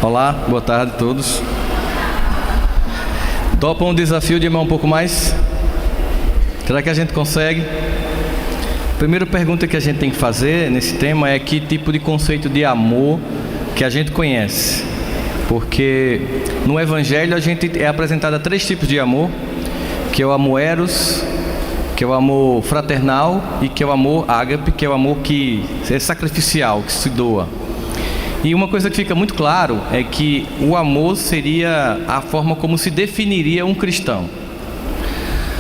Olá, boa tarde a todos. Topam o desafio de amar um pouco mais? Será que a gente consegue? A primeira pergunta que a gente tem que fazer nesse tema é que tipo de conceito de amor que a gente conhece. Porque no Evangelho a gente é apresentado a 3 tipos de amor, que é o amor eros, que é o amor fraternal e que é o amor ágape, que é o amor que é sacrificial, que se doa. E uma coisa que fica muito claro é que o amor seria a forma como se definiria um cristão.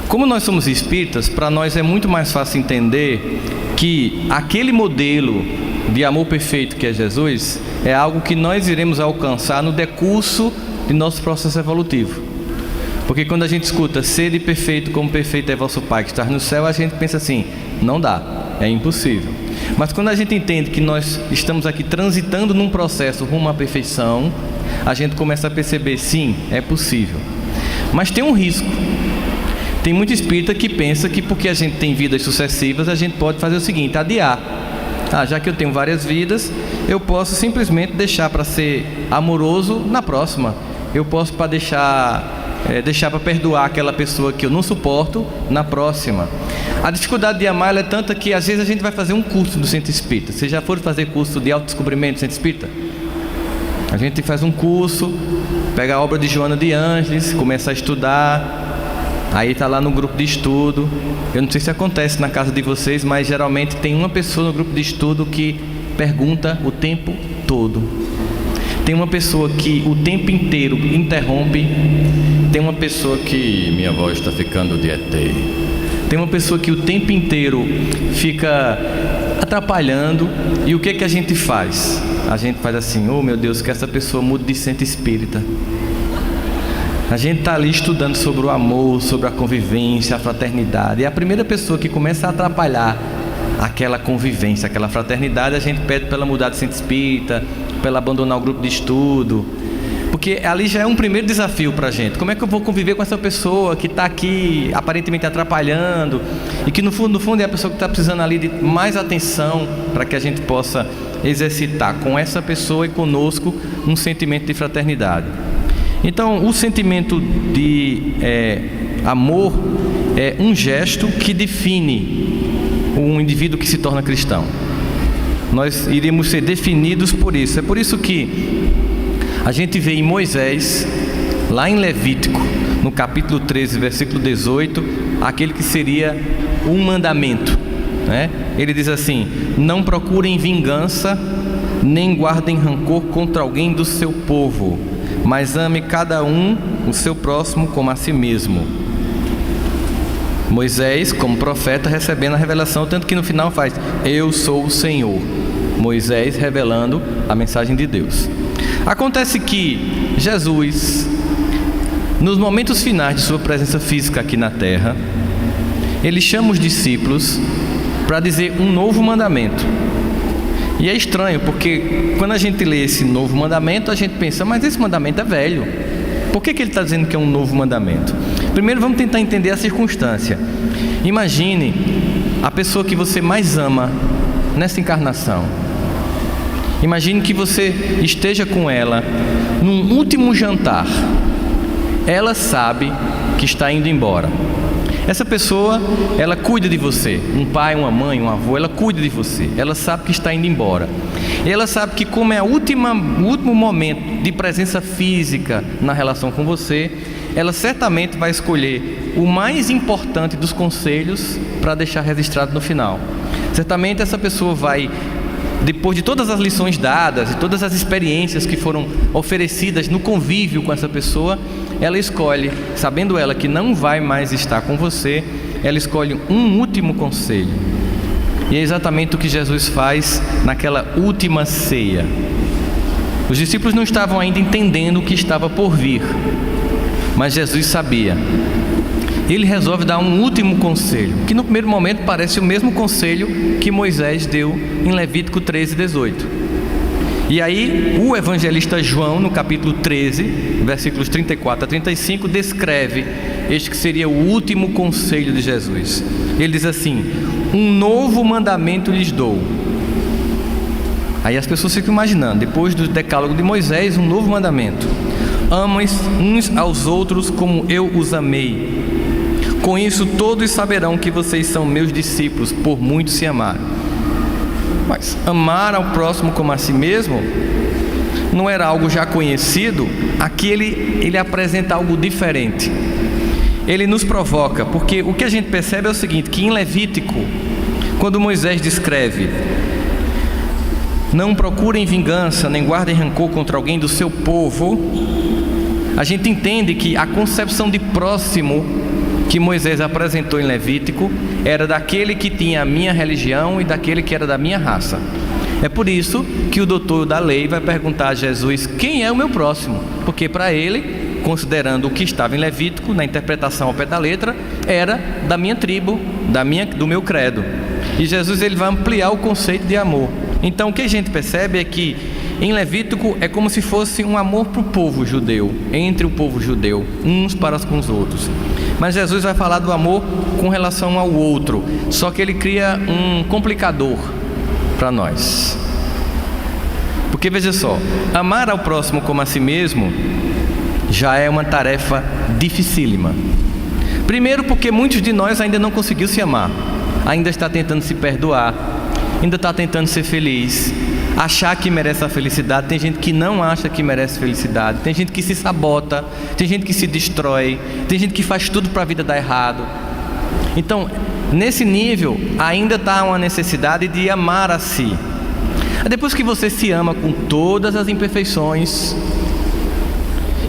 Como nós somos espíritas, para nós é muito mais fácil entender que aquele modelo de amor perfeito que é Jesus é algo que nós iremos alcançar no decurso de nosso processo evolutivo. Porque quando a gente escuta sede perfeito como perfeito é vosso Pai que está no céu, a gente pensa assim, não dá, é impossível. Mas quando a gente entende que nós estamos aqui transitando num processo rumo à perfeição, a gente começa a perceber, sim, é possível. Mas tem um risco. Tem muito espírita que pensa que porque a gente tem vidas sucessivas, a gente pode fazer o seguinte, adiar. Já que eu tenho várias vidas, eu posso simplesmente deixar para ser amoroso na próxima. Eu posso para deixar para perdoar aquela pessoa que eu não suporto na próxima. A dificuldade de amar é tanta que às vezes a gente vai fazer um curso do Centro Espírita. Vocês já foram fazer curso de autodescobrimento do Centro Espírita? A gente faz um curso, pega a obra de Joana de Ângeles, começa a estudar, aí está lá no grupo de estudo. Eu não sei se acontece na casa de vocês, mas geralmente tem uma pessoa no grupo de estudo que pergunta o tempo todo. Tem uma pessoa que o tempo inteiro interrompe. Tem uma pessoa que minha voz está ficando de ET. Tem uma pessoa que o tempo inteiro fica atrapalhando. E o que é que a gente faz? A gente faz assim, oh meu Deus, que essa pessoa mude de centro espírita. A gente está ali estudando sobre o amor, sobre a convivência, a fraternidade. E a primeira pessoa que começa a atrapalhar aquela convivência, aquela fraternidade, a gente pede para ela mudar de centro espírita, para ela abandonar o grupo de estudo. Porque ali já é um primeiro desafio para a gente. Como é que eu vou conviver com essa pessoa que está aqui aparentemente atrapalhando e que no fundo é a pessoa que está precisando ali de mais atenção para que a gente possa exercitar com essa pessoa e conosco um sentimento de fraternidade. Então, o sentimento de amor é um gesto que define um indivíduo que se torna cristão. Nós iremos ser definidos por isso. É por isso que a gente vê em Moisés, lá em Levítico, no capítulo 13, versículo 18, aquele que seria um mandamento, né? Ele diz assim, não procurem vingança, nem guardem rancor contra alguém do seu povo, mas ame cada um o seu próximo como a si mesmo. Moisés, como profeta, recebendo a revelação, tanto que no final faz, eu sou o Senhor. Moisés revelando a mensagem de Deus. Acontece que Jesus, nos momentos finais de sua presença física aqui na terra, ele chama os discípulos para dizer um novo mandamento. E é estranho, porque quando a gente lê esse novo mandamento, a gente pensa, mas esse mandamento é velho. Por que ele está dizendo que é um novo mandamento? Primeiro vamos tentar entender a circunstância. Imagine a pessoa que você mais ama nessa encarnação. Imagine que você esteja com ela num último jantar. Ela sabe que está indo embora. Essa pessoa, ela cuida de você. Um pai, uma mãe, um avô, ela cuida de você. Ela sabe que está indo embora. E ela sabe que como é o último momento de presença física na relação com você, ela certamente vai escolher o mais importante dos conselhos para deixar registrado no final. Certamente essa pessoa vai, depois de todas as lições dadas e todas as experiências que foram oferecidas no convívio com essa pessoa, ela escolhe, sabendo ela que não vai mais estar com você, ela escolhe um último conselho. E é exatamente o que Jesus faz naquela última ceia. Os discípulos não estavam ainda entendendo o que estava por vir, mas Jesus sabia. Ele resolve dar um último conselho, que no primeiro momento parece o mesmo conselho que Moisés deu em Levítico 13, 18. E aí o evangelista João, no capítulo 13, versículos 34 a 35, descreve este que seria o último conselho de Jesus. Ele diz assim: um novo mandamento lhes dou. Aí as pessoas ficam imaginando, depois do decálogo de Moisés, um novo mandamento: amem uns aos outros como eu os amei. Com isso todos saberão que vocês são meus discípulos, por muito se amarem. Mas amar ao próximo como a si mesmo não era algo já conhecido. Aqui ele apresenta algo diferente. Ele nos provoca, porque o que a gente percebe é o seguinte, que em Levítico, quando Moisés descreve: não procurem vingança, nem guardem rancor contra alguém do seu povo, a gente entende que a concepção de próximo que Moisés apresentou em Levítico era daquele que tinha a minha religião e daquele que era da minha raça. É por isso que o doutor da lei vai perguntar a Jesus: quem é o meu próximo? Porque para ele, considerando o que estava em Levítico, na interpretação ao pé da letra, era da minha tribo, do meu credo. E Jesus ele vai ampliar o conceito de amor. Então o que a gente percebe é que em Levítico é como se fosse um amor para o povo judeu, entre o povo judeu, uns para com os outros. Mas Jesus vai falar do amor com relação ao outro, só que ele cria um complicador para nós. Porque veja só, amar ao próximo como a si mesmo já é uma tarefa dificílima. Primeiro porque muitos de nós ainda não conseguiu se amar, ainda está tentando se perdoar, ainda está tentando ser feliz, achar que merece a felicidade. Tem gente que não acha que merece felicidade, tem gente que se sabota, tem gente que se destrói, tem gente que faz tudo para a vida dar errado. Então, nesse nível, ainda está uma necessidade de amar a si. Depois que você se ama com todas as imperfeições,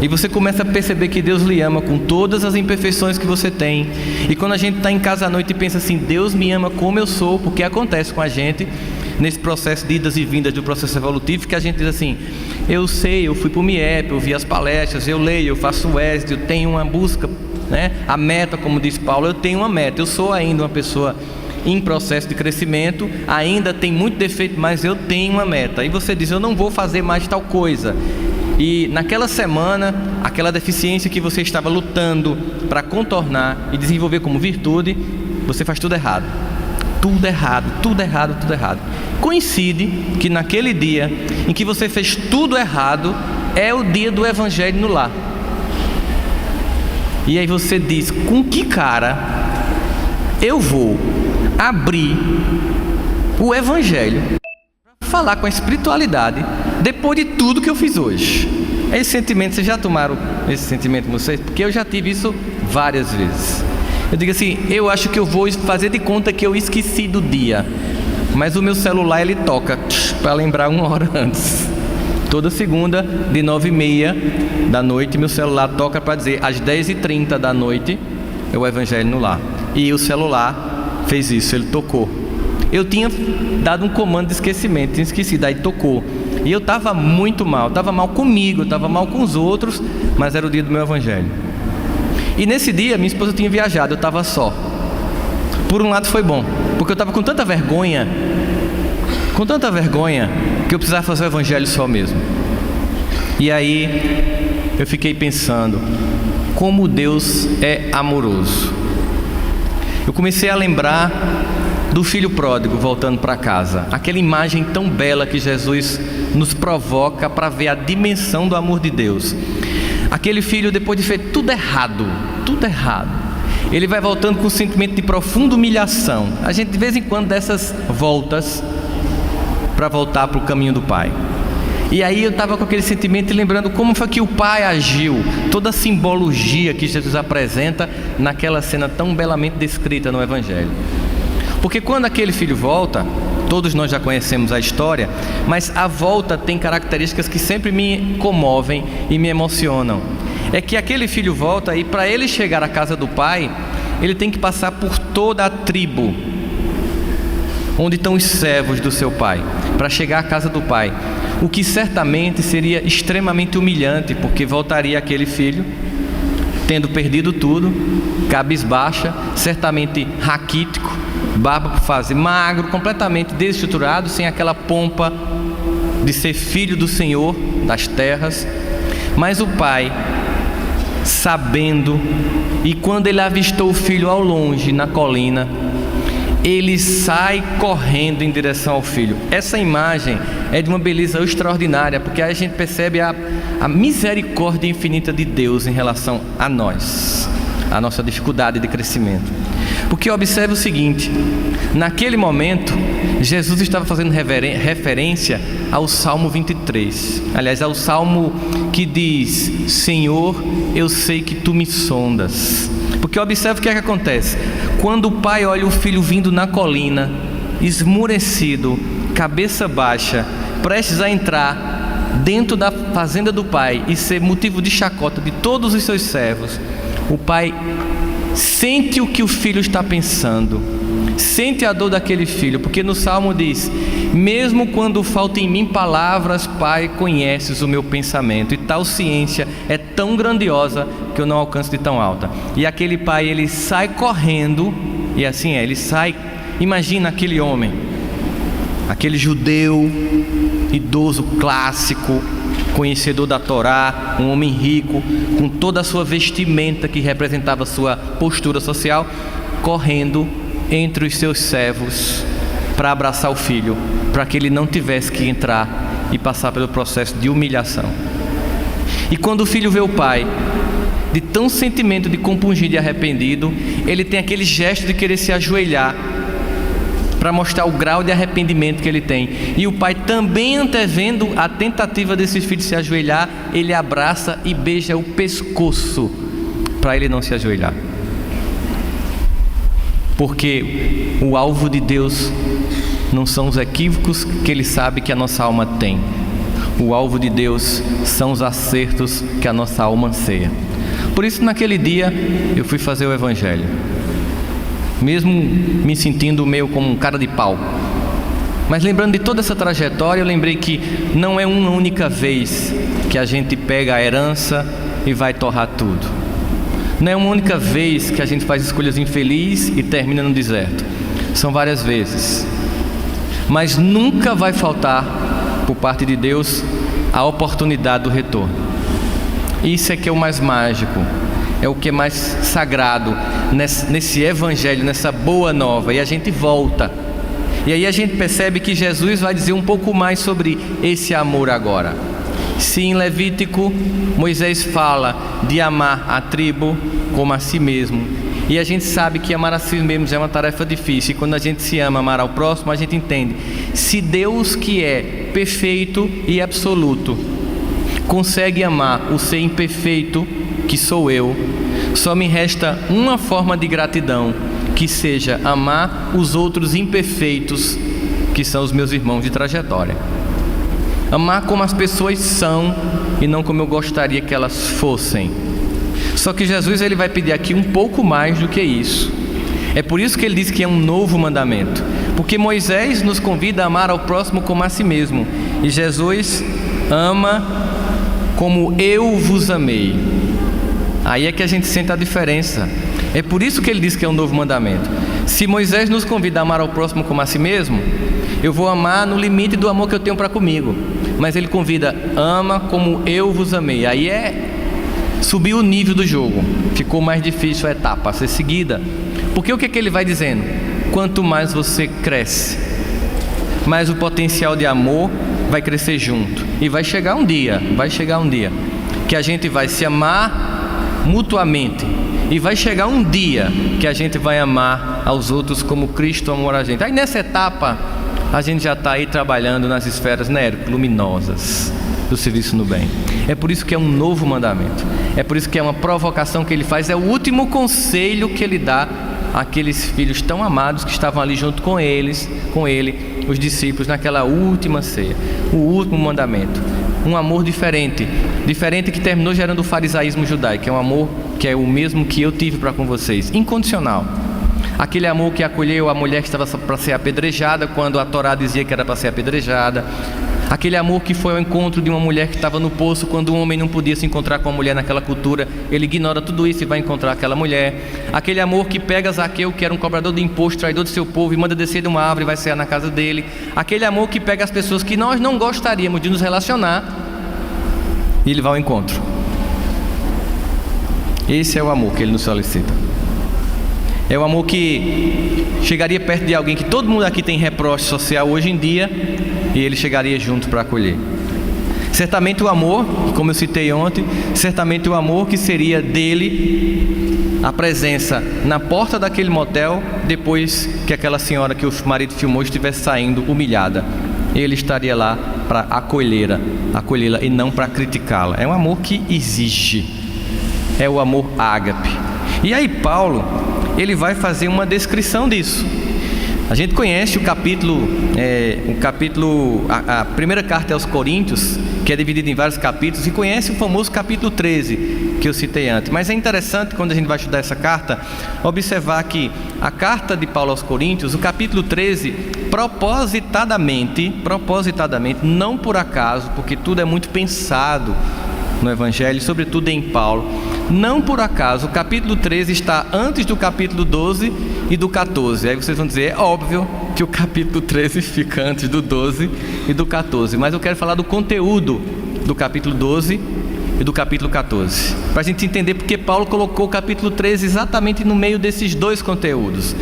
e você começa a perceber que Deus lhe ama com todas as imperfeições que você tem. E quando a gente está em casa à noite e pensa assim: Deus me ama como eu sou, porque acontece com a gente nesse processo de idas e vindas do processo evolutivo, que a gente diz assim: eu sei, eu fui para o MIEP, eu vi as palestras, eu leio, eu faço o ESD, eu tenho uma busca, né? A meta, como diz Paulo, eu tenho uma meta, eu sou ainda uma pessoa em processo de crescimento, ainda tem muito defeito, mas eu tenho uma meta. E você diz: eu não vou fazer mais tal coisa. E naquela semana, aquela deficiência que você estava lutando para contornar e desenvolver como virtude, você faz tudo errado. Tudo errado, tudo errado, tudo errado. Coincide que naquele dia em que você fez tudo errado, é o dia do evangelho no lar. E aí você diz: com que cara eu vou abrir o evangelho para falar com a espiritualidade depois de tudo que eu fiz hoje? Esse sentimento, vocês já tomaram esse sentimento com vocês? Porque eu já tive isso várias vezes. Eu digo assim: eu acho que eu vou fazer de conta que eu esqueci do dia, mas o meu celular ele toca para lembrar 1 hora antes. Toda segunda de 9h30 da noite meu celular toca para dizer: às 10h30 da noite é o evangelho no lar. E o celular fez isso, ele tocou. Eu tinha dado um comando de esquecimento, tinha esquecido, aí tocou. E eu estava muito mal, estava mal comigo, estava mal com os outros, mas era o dia do meu evangelho. E nesse dia minha esposa tinha viajado, eu estava só. Por um lado foi bom, porque eu estava com tanta vergonha, que eu precisava fazer o evangelho só mesmo. E aí eu fiquei pensando como Deus é amoroso. Eu comecei a lembrar do filho pródigo voltando para casa, aquela imagem tão bela que Jesus nos provoca para ver a dimensão do amor de Deus. Aquele filho, depois de feito tudo errado, ele vai voltando com um sentimento de profunda humilhação. A gente de vez em quando dá essas voltas para voltar para o caminho do Pai. E aí eu estava com aquele sentimento e lembrando como foi que o Pai agiu, toda a simbologia que Jesus apresenta naquela cena tão belamente descrita no Evangelho. Porque quando aquele filho volta, todos nós já conhecemos a história, mas a volta tem características que sempre me comovem e me emocionam. É que aquele filho volta e para ele chegar à casa do pai, ele tem que passar por toda a tribo onde estão os servos do seu pai, para chegar à casa do pai. O que certamente seria extremamente humilhante, porque voltaria aquele filho tendo perdido tudo, cabisbaixa, certamente raquítico, barba por fazer, magro, completamente desestruturado, sem aquela pompa de ser filho do Senhor das terras. Mas o pai, sabendo, e quando ele avistou o filho ao longe, na colina, ele sai correndo em direção ao filho. Essa imagem é de uma beleza extraordinária, porque aí a gente percebe a misericórdia infinita de Deus em relação a nós, a nossa dificuldade de crescimento. Porque observe o seguinte: naquele momento, Jesus estava fazendo referência ao Salmo 23. Aliás, ao Salmo que diz: Senhor, eu sei que tu me sondas. Porque observe o que é que acontece. Quando o pai olha o filho vindo na colina, esmurecido, cabeça baixa, prestes a entrar dentro da fazenda do pai e ser motivo de chacota de todos os seus servos, o pai sente o que o filho está pensando, sente a dor daquele filho, porque no Salmo diz: mesmo quando falta em mim palavras, Pai, conheces o meu pensamento, e tal ciência é tão grandiosa que eu não alcanço de tão alta. E aquele pai, ele sai correndo, e assim ele sai. Imagina aquele homem, aquele judeu, idoso clássico, conhecedor da Torá, um homem rico, com toda a sua vestimenta que representava a sua postura social, correndo entre os seus servos para abraçar o filho, para que ele não tivesse que entrar e passar pelo processo de humilhação. E quando o filho vê o pai, de tão sentimento de compungido e arrependido, ele tem aquele gesto de querer se ajoelhar para mostrar o grau de arrependimento que ele tem. E o pai, também antevendo a tentativa desse filho se ajoelhar, ele abraça e beija o pescoço para ele não se ajoelhar. Porque o alvo de Deus não são os equívocos que Ele sabe que a nossa alma tem. O alvo de Deus são os acertos que a nossa alma anseia. Por isso, naquele dia, eu fui fazer o Evangelho, mesmo me sentindo meio como um cara de pau. Mas lembrando de toda essa trajetória, eu lembrei que não é uma única vez que a gente pega a herança e vai torrar tudo. Não é uma única vez que a gente faz escolhas infelizes e termina no deserto. São várias vezes. Mas nunca vai faltar, por parte de Deus, a oportunidade do retorno. Isso é que é o mais mágico, é o que é mais sagrado nesse evangelho, nessa boa nova. E a gente volta. E aí a gente percebe que Jesus vai dizer um pouco mais sobre esse amor agora. Se em Levítico Moisés fala de amar a tribo como a si mesmo, e a gente sabe que amar a si mesmo é uma tarefa difícil, e quando a gente se ama, amar ao próximo, a gente entende: se Deus, que é perfeito e absoluto, consegue amar o ser imperfeito que sou eu, só me resta uma forma de gratidão, que seja amar os outros imperfeitos, que são os meus irmãos de trajetória. Amar como as pessoas são e não como eu gostaria que elas fossem. Só que Jesus, ele vai pedir aqui um pouco mais do que isso. É por isso que ele diz que é um novo mandamento. Porque Moisés nos convida a amar ao próximo como a si mesmo. E Jesus ama como eu vos amei. Aí é que a gente sente a diferença. É por isso que ele diz que é um novo mandamento. Se Moisés nos convida a amar ao próximo como a si mesmo, eu vou amar no limite do amor que eu tenho para comigo. Mas ele convida: ama como eu vos amei. Aí é subir o nível do jogo. Ficou mais difícil a etapa a ser seguida. Porque o que ele vai dizendo? Quanto mais você cresce, mais o potencial de amor vai crescer junto. E vai chegar um dia que a gente vai se amar mutuamente. E vai chegar um dia que a gente vai amar aos outros como Cristo amou a gente. Aí nessa etapa, a gente já está aí trabalhando nas esferas, né, luminosas do serviço no bem. É por isso que é um novo mandamento. É por isso que é uma provocação que ele faz. É o último conselho que ele dá àqueles filhos tão amados que estavam ali junto com ele, os discípulos, naquela última ceia. O último mandamento. Um amor diferente que terminou gerando o farisaísmo judaico. É um amor que é o mesmo que eu tive para com vocês, incondicional. Aquele amor que acolheu a mulher que estava para ser apedrejada, quando a Torá dizia que era para ser apedrejada. Aquele amor que foi ao encontro de uma mulher que estava no poço, quando um homem não podia se encontrar com uma mulher naquela cultura, ele ignora tudo isso e vai encontrar aquela mulher. Aquele amor que pega Zaqueu, que era um cobrador de imposto, traidor do seu povo, e manda descer de uma árvore e vai cear na casa dele. Aquele amor que pega as pessoas que nós não gostaríamos de nos relacionar e ele vai ao encontro. Esse é o amor que ele nos solicita. É o amor que chegaria perto de alguém que todo mundo aqui tem reproche social hoje em dia, e ele chegaria junto para acolher. Certamente o amor, como eu citei ontem, certamente o amor que seria dele, a presença na porta daquele motel, depois que aquela senhora que o marido filmou estivesse saindo humilhada. Ele estaria lá para acolhê-la e não para criticá-la. É um amor que exige. É o amor ágape. E aí Paulo, ele vai fazer uma descrição disso. A gente conhece a primeira carta aos Coríntios, que é dividida em vários capítulos, e conhece o famoso capítulo 13, que eu citei antes. Mas é interessante, quando a gente vai estudar essa carta, observar que a carta de Paulo aos Coríntios, o capítulo 13, propositadamente, não por acaso, porque tudo é muito pensado no Evangelho, sobretudo em Paulo, não por acaso o capítulo 13 está antes do capítulo 12 e do 14. Aí vocês vão dizer, é óbvio que o capítulo 13 fica antes do 12 e do 14, mas eu quero falar do conteúdo do capítulo 12 e do capítulo 14, para a gente entender porque Paulo colocou o capítulo 13 exatamente no meio desses dois conteúdos.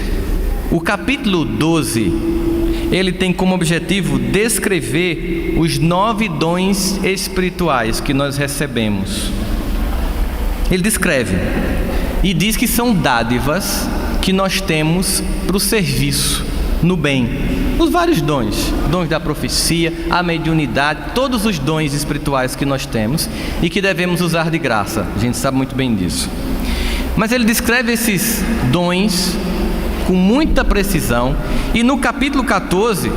O capítulo 12, ele tem como objetivo descrever os 9 dons espirituais que nós recebemos. Ele descreve e diz que são dádivas que nós temos para o serviço, no bem. Os vários dons da profecia, a mediunidade, todos os dons espirituais que nós temos e que devemos usar de graça. A gente sabe muito bem disso. Mas ele descreve esses dons com muita precisão, e no capítulo 14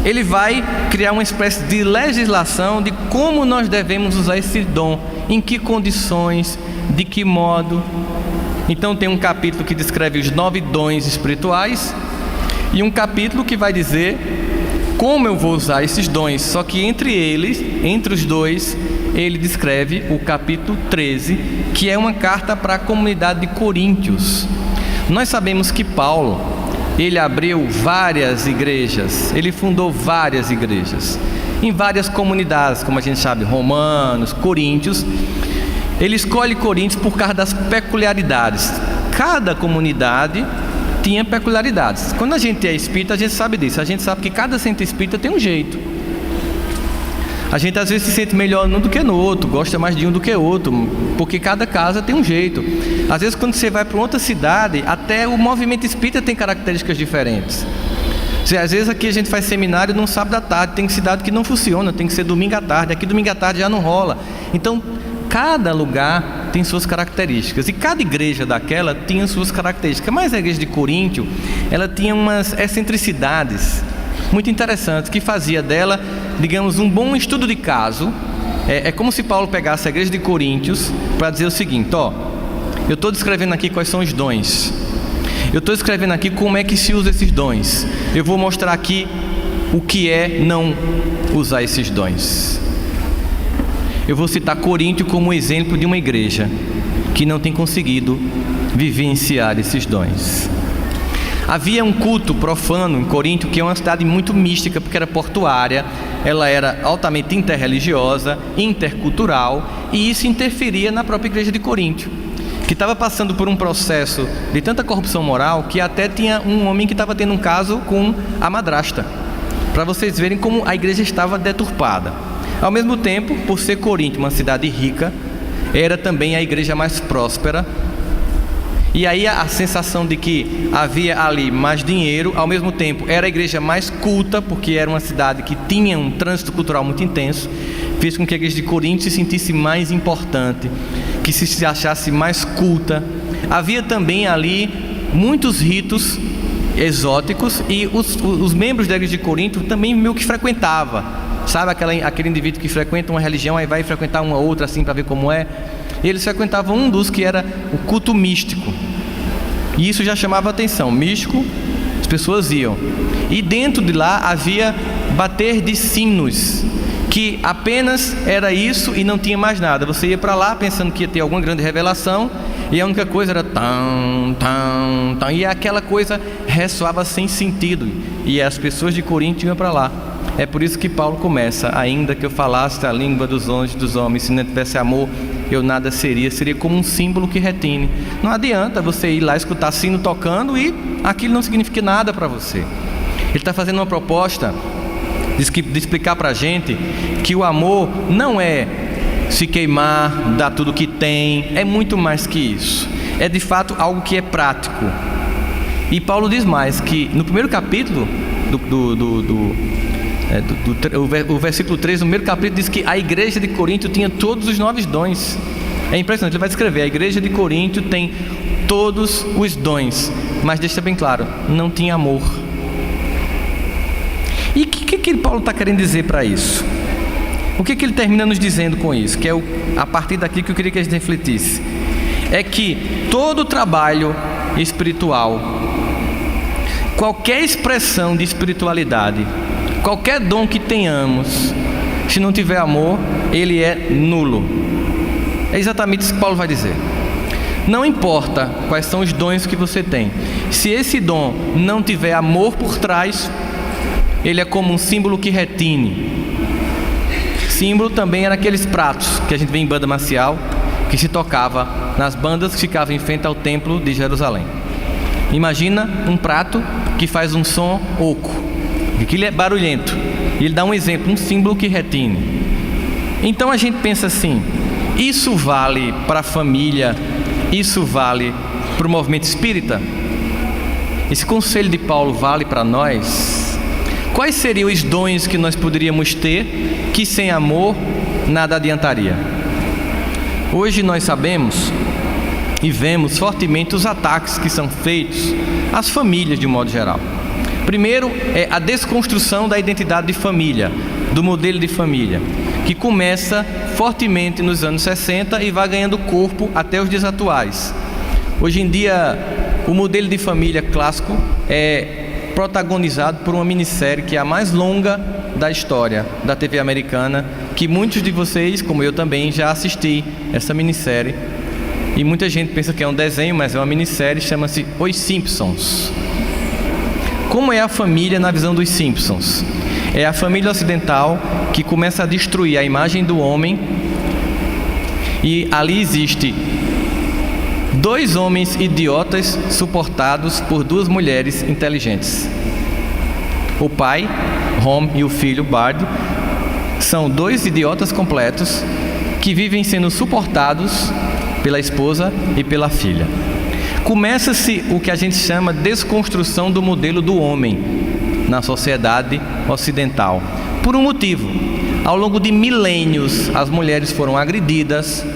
ele vai criar uma espécie de legislação de como nós devemos usar esse dom, em que condições, de que modo. Então tem um capítulo que descreve os 9 dons espirituais e um capítulo que vai dizer como eu vou usar esses dons. Só que entre os dois, ele descreve o capítulo 13, que é uma carta para a comunidade de Coríntios. Nós sabemos que Paulo, ele abriu várias igrejas, ele fundou várias igrejas, em várias comunidades, como a gente sabe, Romanos, Coríntios. Ele escolhe Coríntios por causa das peculiaridades. Cada comunidade tinha peculiaridades. Quando a gente é espírita, a gente sabe disso. A gente sabe que cada centro espírita tem um jeito. A gente às vezes se sente melhor num do que no outro, gosta mais de um do que outro, porque cada casa tem um jeito. Às vezes quando você vai para outra cidade, até o movimento espírita tem características diferentes. Às vezes aqui a gente faz seminário num sábado à tarde, tem cidade que não funciona, tem que ser domingo à tarde, aqui domingo à tarde já não rola. Então cada lugar tem suas características, e cada igreja daquela tinha suas características. Mas a igreja de Coríntio, ela tinha umas excentricidades muito interessantes, que fazia dela, digamos, um bom estudo de caso. É como se Paulo pegasse a igreja de Coríntios para dizer o seguinte: eu estou descrevendo aqui quais são os dons, eu estou escrevendo aqui como é que se usa esses dons, eu vou mostrar aqui o que é não usar esses dons. Eu vou citar Coríntio como exemplo de uma igreja que não tem conseguido vivenciar esses dons. Havia um culto profano em Coríntio, que é uma cidade muito mística, porque era portuária, ela era altamente interreligiosa, intercultural, e isso interferia na própria igreja de Coríntio, que estava passando por um processo de tanta corrupção moral, que até tinha um homem que estava tendo um caso com a madrasta, para vocês verem como a igreja estava deturpada. Ao mesmo tempo, por ser Coríntio uma cidade rica, era também a igreja mais próspera. E aí a sensação de que havia ali mais dinheiro, ao mesmo tempo era a igreja mais culta, porque era uma cidade que tinha um trânsito cultural muito intenso, fez com que a igreja de Corinto se sentisse mais importante, que se achasse mais culta. Havia também ali muitos ritos exóticos, e os membros da igreja de Corinto também meio que frequentavam, sabe, aquele indivíduo que frequenta uma religião, aí vai frequentar uma outra assim para ver como é. Eles frequentavam um dos que era o culto místico, e isso já chamava atenção. Místico, as pessoas iam, e dentro de lá havia bater de sinos, que apenas era isso e não tinha mais nada. Você ia para lá pensando que ia ter alguma grande revelação, e a única coisa era tão, tão, tão, e aquela coisa ressoava sem sentido, e as pessoas de Corinto iam para lá. É por isso que Paulo começa: ainda que eu falasse a língua dos anjos dos homens, se não tivesse amor, eu nada seria como um símbolo que retine. Não adianta você ir lá escutar sino tocando e aquilo não significa nada para você. Ele está fazendo uma proposta de explicar para a gente que o amor não é se queimar, dar tudo que tem, é muito mais que isso. É de fato algo que é prático. E Paulo diz mais, que no primeiro capítulo o versículo 3, no primeiro capítulo, diz que a igreja de Corinto tinha todos os 9 dons. É impressionante, ele vai descrever: a igreja de Corinto tem todos os dons, mas deixa bem claro, não tinha amor. E o que Paulo está querendo dizer para isso? O que ele termina nos dizendo com isso? Que é a partir daqui que eu queria que a gente refletisse. É que todo trabalho espiritual, qualquer expressão de espiritualidade, qualquer dom que tenhamos, se não tiver amor, ele é nulo. É exatamente isso que Paulo vai dizer. Não importa quais são os dons que você tem, se esse dom não tiver amor por trás, ele é como um símbolo que retine. Símbolo também era aqueles pratos que a gente vê em banda marcial, que se tocava nas bandas que ficavam em frente ao templo de Jerusalém. Imagina um prato que faz um som oco, aquilo é barulhento, e ele dá um exemplo, um símbolo que retine. Então a gente pensa assim: isso vale para a família, isso vale para o movimento espírita? Esse conselho de Paulo vale para nós? Quais seriam os dons que nós poderíamos ter que sem amor nada adiantaria? Hoje nós sabemos e vemos fortemente os ataques que são feitos às famílias de um modo geral. Primeiro é a desconstrução da identidade de família, do modelo de família, que começa fortemente nos anos 60 e vai ganhando corpo até os dias atuais. Hoje em dia, o modelo de família clássico é protagonizado por uma minissérie que é a mais longa da história da TV americana, que muitos de vocês, como eu também, já assisti essa minissérie. E muita gente pensa que é um desenho, mas é uma minissérie, chama-se Os Simpsons. Como é a família na visão dos Simpsons? É a família ocidental que começa a destruir a imagem do homem, e ali existe 2 homens idiotas suportados por 2 mulheres inteligentes. O pai, Homer, e o filho, Bart, são 2 idiotas completos que vivem sendo suportados pela esposa e pela filha. Começa-se o que a gente chama de desconstrução do modelo do homem na sociedade ocidental. Por um motivo: ao longo de milênios, as mulheres foram agredidas,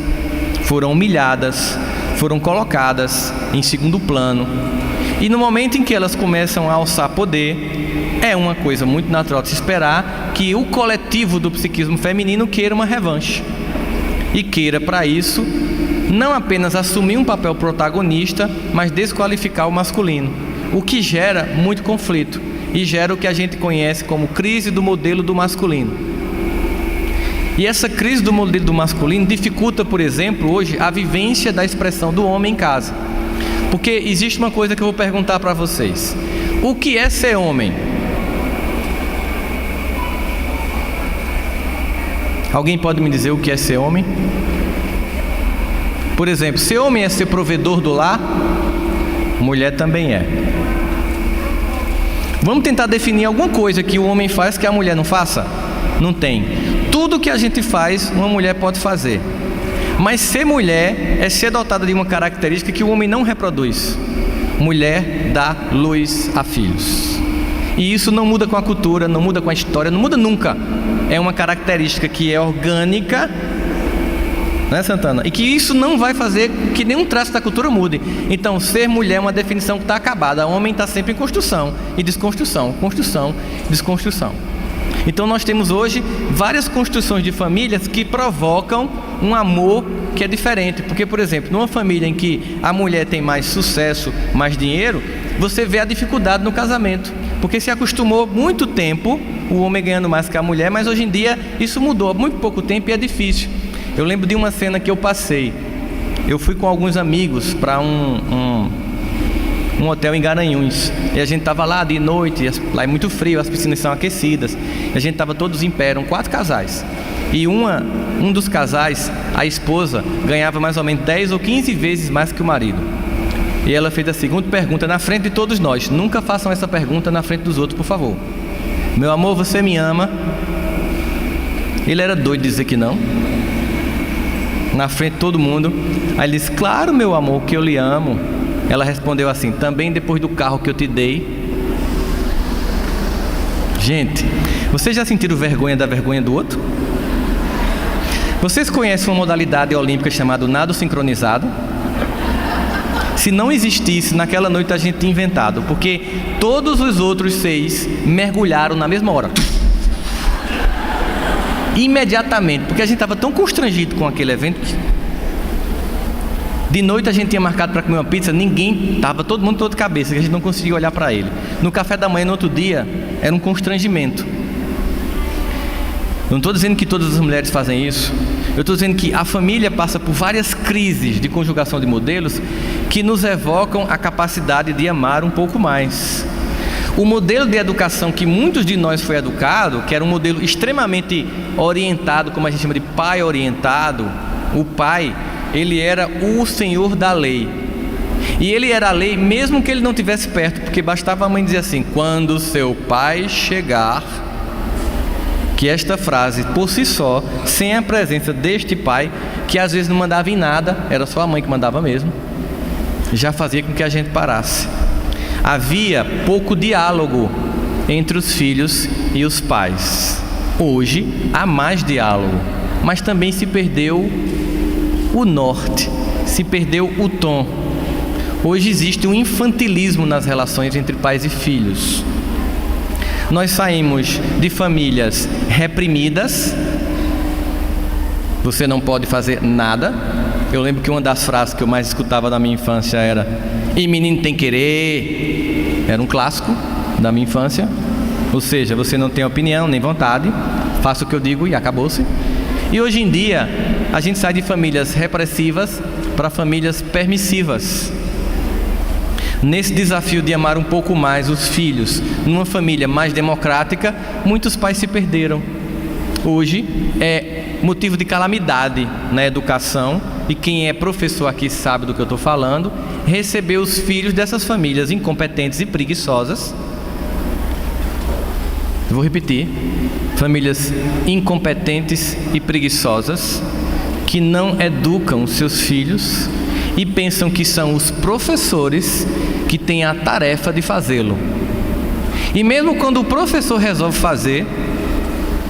foram humilhadas, foram colocadas em segundo plano, e no momento em que elas começam a alçar poder, é uma coisa muito natural de se esperar que o coletivo do psiquismo feminino queira uma revanche, e queira para isso não apenas assumir um papel protagonista, mas desqualificar o masculino, o que gera muito conflito e gera o que a gente conhece como crise do modelo do masculino. E essa crise do modelo do masculino dificulta, por exemplo, hoje a vivência da expressão do homem em casa. Porque existe uma coisa que eu vou perguntar para vocês: o que é ser homem? Alguém pode me dizer o que é ser homem? Por exemplo, ser homem é ser provedor do lar? Mulher também é. Vamos tentar definir alguma coisa que o homem faz que a mulher não faça? Não tem. Tudo que a gente faz, uma mulher pode fazer. Mas ser mulher é ser dotada de uma característica que o homem não reproduz. Mulher dá luz a filhos. E isso não muda com a cultura, não muda com a história, não muda nunca. É uma característica que é orgânica, né, Santana? E que isso não vai fazer que nenhum traço da cultura mude. Então, ser mulher é uma definição que está acabada. O homem está sempre em construção e desconstrução, construção, desconstrução. Então nós temos hoje várias construções de famílias que provocam um amor que é diferente. Porque, por exemplo, numa família em que a mulher tem mais sucesso, mais dinheiro, você vê a dificuldade no casamento. Porque se acostumou muito tempo o homem ganhando mais que a mulher, mas hoje em dia isso mudou há muito pouco tempo e é difícil. Eu lembro de uma cena que eu passei. Eu fui com alguns amigos para um hotel em Garanhuns, e a gente estava lá de noite, lá é muito frio, as piscinas são aquecidas, e a gente estava todos em pé, eram 4 casais, e um dos casais, a esposa, ganhava mais ou menos 10 ou 15 vezes mais que o marido. E ela fez a seguinte pergunta na frente de todos nós: nunca façam essa pergunta na frente dos outros, por favor. Meu amor, você me ama? Ele era doido de dizer que não, na frente de todo mundo. Aí ele disse: claro, meu amor, que eu lhe amo. Ela respondeu assim: também depois do carro que eu te dei. Gente, vocês já sentiram vergonha da vergonha do outro? Vocês conhecem uma modalidade olímpica chamada nado sincronizado? Se não existisse, naquela noite a gente tinha inventado, porque todos os outros 6 mergulharam na mesma hora, imediatamente, porque a gente estava tão constrangido com aquele evento que de noite a gente tinha marcado para comer uma pizza, ninguém, estava todo mundo de cabeça, que a gente não conseguia olhar para ele. No café da manhã, no outro dia, era um constrangimento. Eu não estou dizendo que todas as mulheres fazem isso. Eu estou dizendo que a família passa por várias crises de conjugação de modelos que nos evocam a capacidade de amar um pouco mais. O modelo de educação que muitos de nós foi educado, que era um modelo extremamente orientado, como a gente chama de pai orientado, o pai, ele era o senhor da lei. E ele era a lei mesmo que ele não estivesse perto, porque bastava a mãe dizer assim: quando seu pai chegar. Que esta frase, por si só, sem a presença deste pai, que às vezes não mandava em nada, era só a mãe que mandava mesmo, já fazia com que a gente parasse. Havia pouco diálogo entre os filhos e os pais. Hoje há mais diálogo, mas também se perdeu o norte, se perdeu o tom. Hoje existe um infantilismo nas relações entre pais e filhos. Nós saímos de famílias reprimidas. Você não pode fazer nada. Eu lembro que uma das frases que eu mais escutava na minha infância era: e menino tem querer. Era um clássico da minha infância. Ou seja, você não tem opinião nem vontade, faça o que eu digo e acabou-se. E hoje em dia a gente sai de famílias repressivas para famílias permissivas. Nesse desafio de amar um pouco mais os filhos, numa família mais democrática, muitos pais se perderam. Hoje é motivo de calamidade na educação, e quem é professor aqui sabe do que eu estou falando, receber os filhos dessas famílias incompetentes e preguiçosas. Eu vou repetir: famílias incompetentes e preguiçosas, que não educam seus filhos e pensam que são os professores que têm a tarefa de fazê-lo. E mesmo quando o professor resolve fazer,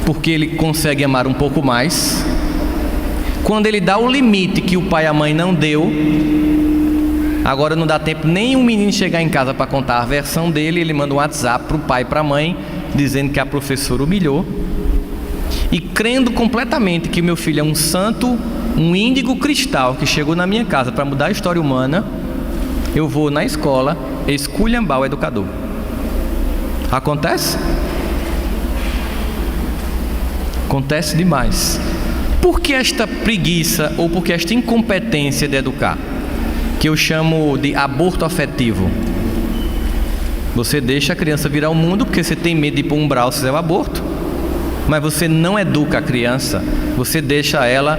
porque ele consegue amar um pouco mais, quando ele dá o limite que o pai e a mãe não deu, agora não dá tempo nem um menino chegar em casa para contar a versão dele, ele manda um WhatsApp para o pai e para a mãe, dizendo que a professora humilhou, e crendo completamente que meu filho é um santo, um índigo cristal que chegou na minha casa para mudar a história humana, eu vou na escola esculhambar o educador. Acontece? Acontece demais. Por que esta preguiça ou por que esta incompetência de educar? Que eu chamo de aborto afetivo. Você deixa a criança vir ao mundo porque você tem medo de ir para um umbral se fizer o aborto, mas você não educa a criança, você deixa ela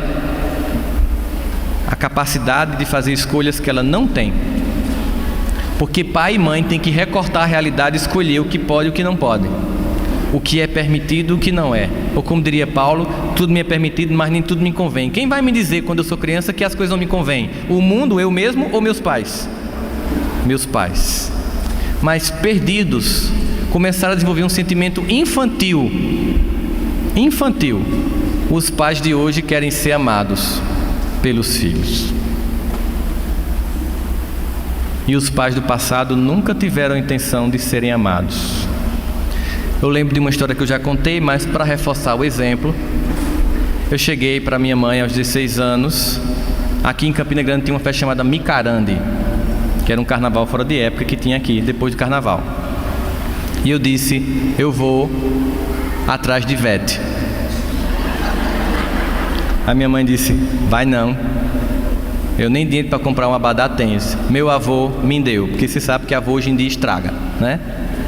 a capacidade de fazer escolhas que ela não tem. Porque pai e mãe têm que recortar a realidade e escolher o que pode e o que não pode, o que é permitido e o que não é. Ou como diria Paulo: tudo me é permitido, mas nem tudo me convém. Quem vai me dizer quando eu sou criança que as coisas não me convêm? O mundo, eu mesmo ou meus pais? Meus pais. Mas perdidos, começaram a desenvolver um sentimento infantil. Os pais de hoje querem ser amados pelos filhos. E os pais do passado nunca tiveram a intenção de serem amados. Eu lembro de uma história que eu já contei, mas para reforçar o exemplo, eu cheguei para minha mãe aos 16 anos. Aqui em Campina Grande tinha uma festa chamada Micarande, que era um carnaval fora de época que tinha aqui, depois do carnaval. E eu disse: eu vou atrás de Ivete. A minha mãe disse: vai não, eu nem dinheiro para comprar uma abadá tenho. Meu avô me deu, porque você sabe que avô hoje em dia estraga, né?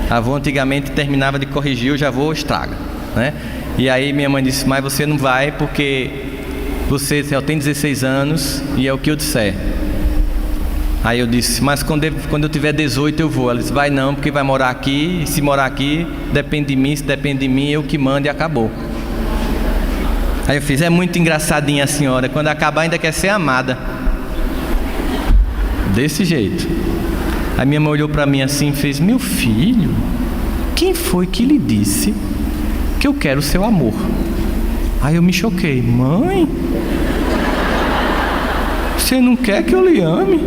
Avô antigamente terminava de corrigir, hoje avô estraga, né? E aí minha mãe disse: mas você não vai porque você só tem 16 anos e é o que eu disser. Aí eu disse: mas quando eu tiver 18 eu vou. Ela disse: vai não, porque vai morar aqui, e se morar aqui depende de mim, se depende de mim eu que mando e acabou. Aí eu fiz: é muito engraçadinha a senhora, quando acabar ainda quer ser amada. Desse jeito. A minha mãe olhou para mim assim e fez: meu filho, quem foi que lhe disse que eu quero o seu amor? Aí eu me choquei: mãe, você não quer que eu lhe ame?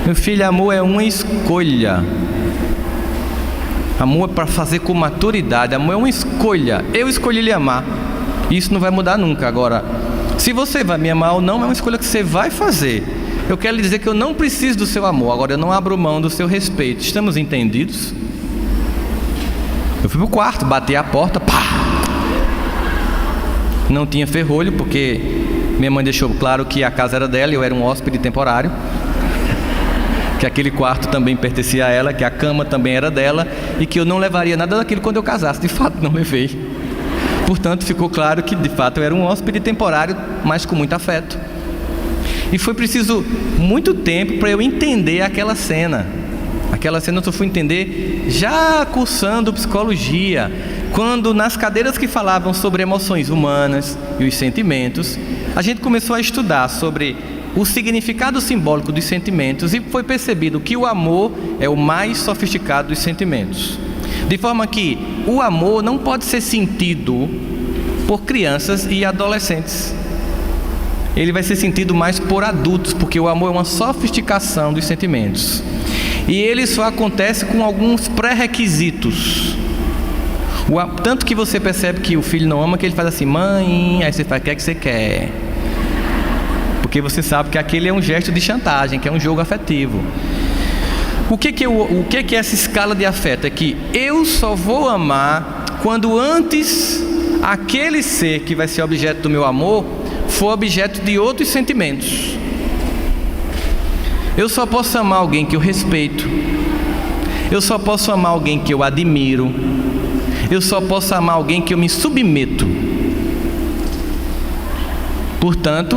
Meu filho, amor é uma escolha. Amor é para fazer com maturidade. Amor é uma escolha. Eu escolhi lhe amar. Isso não vai mudar nunca. Agora, se você vai me amar ou não, é uma escolha que você vai fazer. Eu quero lhe dizer que eu não preciso do seu amor. Agora, eu não abro mão do seu respeito. Estamos entendidos? Eu fui pro quarto, bati a porta, pá! Não tinha ferrolho, porque minha mãe deixou claro que a casa era dela e eu era um hóspede temporário, que aquele quarto também pertencia a ela, que a cama também era dela e que eu não levaria nada daquilo quando eu casasse. De fato, não levei. Portanto, ficou claro que de fato eu era um hóspede temporário, mas com muito afeto. E foi preciso muito tempo para eu entender aquela cena. Aquela cena eu só fui entender já cursando psicologia, quando nas cadeiras que falavam sobre emoções humanas e os sentimentos, a gente começou a estudar sobre o significado simbólico dos sentimentos e foi percebido que o amor é o mais sofisticado dos sentimentos. De forma que o amor não pode ser sentido por crianças e adolescentes. Ele vai ser sentido mais por adultos, porque o amor é uma sofisticação dos sentimentos. E ele só acontece com alguns pré-requisitos. Tanto que você percebe que o filho não ama, que ele faz assim: mãe, aí você faz: o que é que você quer? Porque você sabe que aquele é um gesto de chantagem, que é um jogo afetivo. O que é essa escala de afeto? É que eu só vou amar quando antes aquele ser que vai ser objeto do meu amor for objeto de outros sentimentos. Eu só posso amar alguém que eu respeito. Eu só posso amar alguém que eu admiro. Eu só posso amar alguém que eu me submeto. Portanto,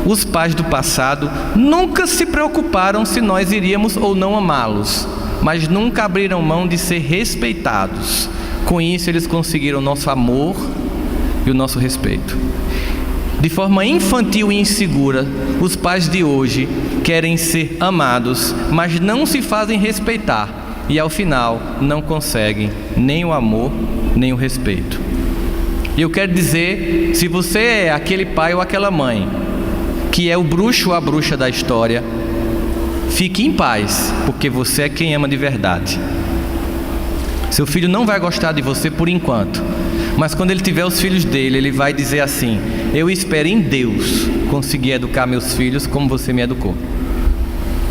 os pais do passado nunca se preocuparam se nós iríamos ou não amá-los, mas nunca abriram mão de ser respeitados. Com isso, eles conseguiram o nosso amor e o nosso respeito. De forma infantil e insegura, os pais de hoje querem ser amados, mas não se fazem respeitar e ao final não conseguem nem o amor, nem o respeito. E eu quero dizer, se você é aquele pai ou aquela mãe que é o bruxo ou a bruxa da história, fique em paz, porque você é quem ama de verdade. Seu filho não vai gostar de você por enquanto, mas quando ele tiver os filhos dele, ele vai dizer assim: eu espero em Deus conseguir educar meus filhos como você me educou.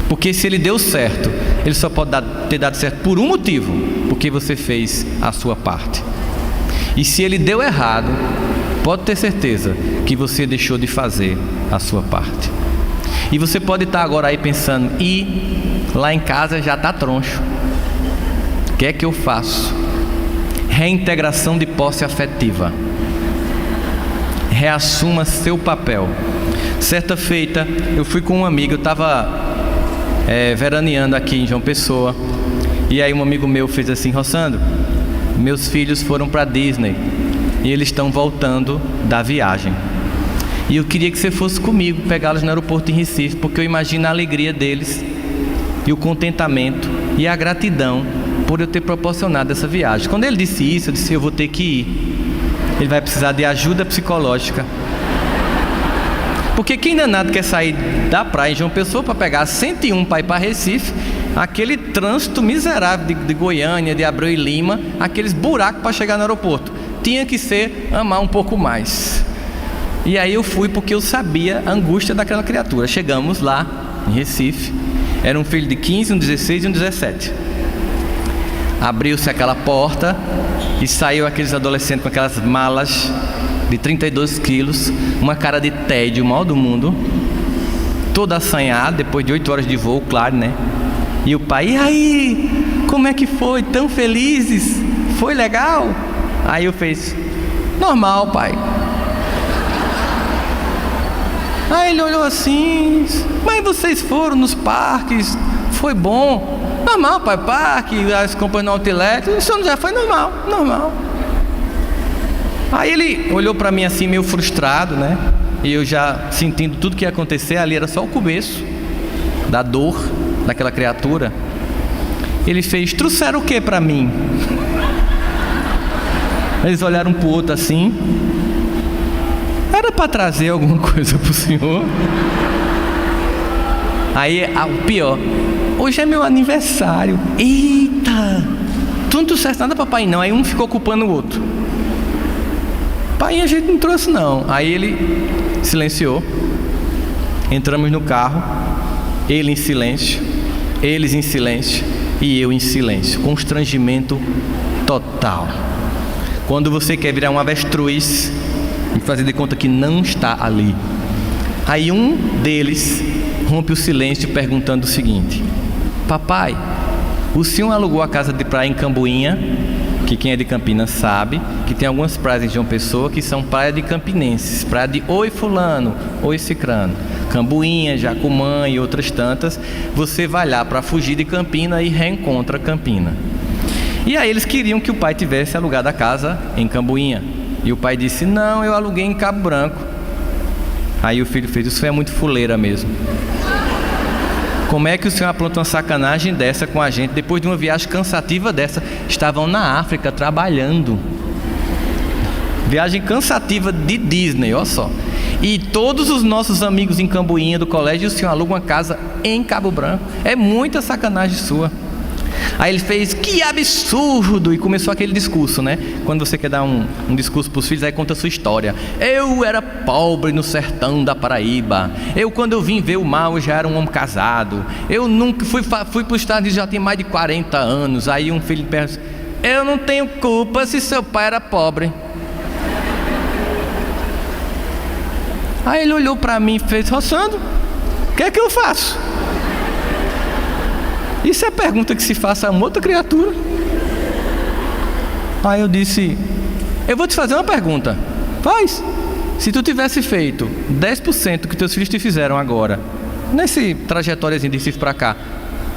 Porque se ele deu certo, ele só pode ter dado certo por um motivo: porque você fez a sua parte. E se ele deu errado, pode ter certeza que você deixou de fazer a sua parte. E você pode estar agora aí pensando: e lá em casa já está troncho, o que é que eu faço? Reintegração de posse afetiva. Reassuma seu papel. Certa feita, eu fui com um amigo, eu estava veraneando aqui em João Pessoa, e aí um amigo meu fez assim: Rossandro, meus filhos foram para Disney e eles estão voltando da viagem, e eu queria que você fosse comigo pegá-los no aeroporto em Recife, porque eu imagino a alegria deles e o contentamento e a gratidão por eu ter proporcionado essa viagem. Quando ele disse isso, eu disse: eu vou ter que ir. Ele vai precisar de ajuda psicológica, porque quem danado quer sair da praia em João Pessoa para pegar 101 para ir para Recife, aquele trânsito miserável de Goiânia, de Abreu e Lima, aqueles buracos para chegar no aeroporto. Tinha que ser amar um pouco mais. E aí eu fui porque eu sabia a angústia daquela criatura. Chegamos lá em Recife, era um filho de 15, um 16 e um 17. Abriu-se aquela porta e saiu aqueles adolescentes com aquelas malas de 32 quilos, uma cara de tédio, o maior do mundo, todo assanhado, depois de 8 horas de voo, claro, né? E o pai, e aí, como é que foi? Tão felizes? Foi legal? Aí eu fiz, normal, pai. Aí ele olhou assim, mas vocês foram nos parques? Foi bom? Normal, pai, parque, as compras no outlet, o senhor já foi normal, normal. Aí ele olhou para mim assim, meio frustrado, né? E eu já sentindo tudo que ia acontecer, ali era só o começo da dor daquela criatura. Ele fez, trouxeram o que para mim? Eles olharam um pro outro assim. Era para trazer alguma coisa pro senhor? Aí, o pior, hoje é meu aniversário. Eita! Tu não trouxeste nada, papai? Não. Aí um ficou culpando o outro. Pai, a gente não trouxe não. Aí ele silenciou. Entramos no carro. Ele em silêncio, eles em silêncio e eu em silêncio. Constrangimento total. Quando você quer virar um avestruz e fazer de conta que não está ali. Aí um deles rompe o silêncio perguntando o seguinte: papai, o senhor alugou a casa de praia em Camboinha? Que quem é de Campinas sabe que tem algumas praias em João Pessoa que são praia de campinenses, praia de oi fulano, oi cicrano. Camboinha, Jacumã e outras tantas. Você vai lá para fugir de Campina e reencontra Campina. E aí eles queriam que o pai tivesse alugado a casa em Camboinha. E o pai disse, não, eu aluguei em Cabo Branco. Aí o filho fez, isso é muito fuleira mesmo. Como é que o senhor apronta uma sacanagem dessa com a gente? Depois de uma viagem cansativa dessa, estavam na África trabalhando. Viagem cansativa de Disney, olha só. E todos os nossos amigos em Camboinha do colégio, o senhor aluga uma casa em Cabo Branco. É muita sacanagem sua. Aí ele fez, que absurdo! E começou aquele discurso, né? Quando você quer dar um discurso para os filhos, aí conta a sua história. Eu era pobre no sertão da Paraíba. Quando eu vim ver o mar, eu já era um homem casado. Eu nunca fui para os Estados Unidos, já tem mais de 40 anos. Aí um filho pergunta, eu não tenho culpa se seu pai era pobre. Aí ele olhou para mim e fez, Rossandro, o que é que eu faço? Isso é a pergunta que se faça a uma outra criatura. Aí eu disse, eu vou te fazer uma pergunta. Faz. Se tu tivesse feito 10% que teus filhos te fizeram agora, nesse trajetóriazinho de Recife para cá,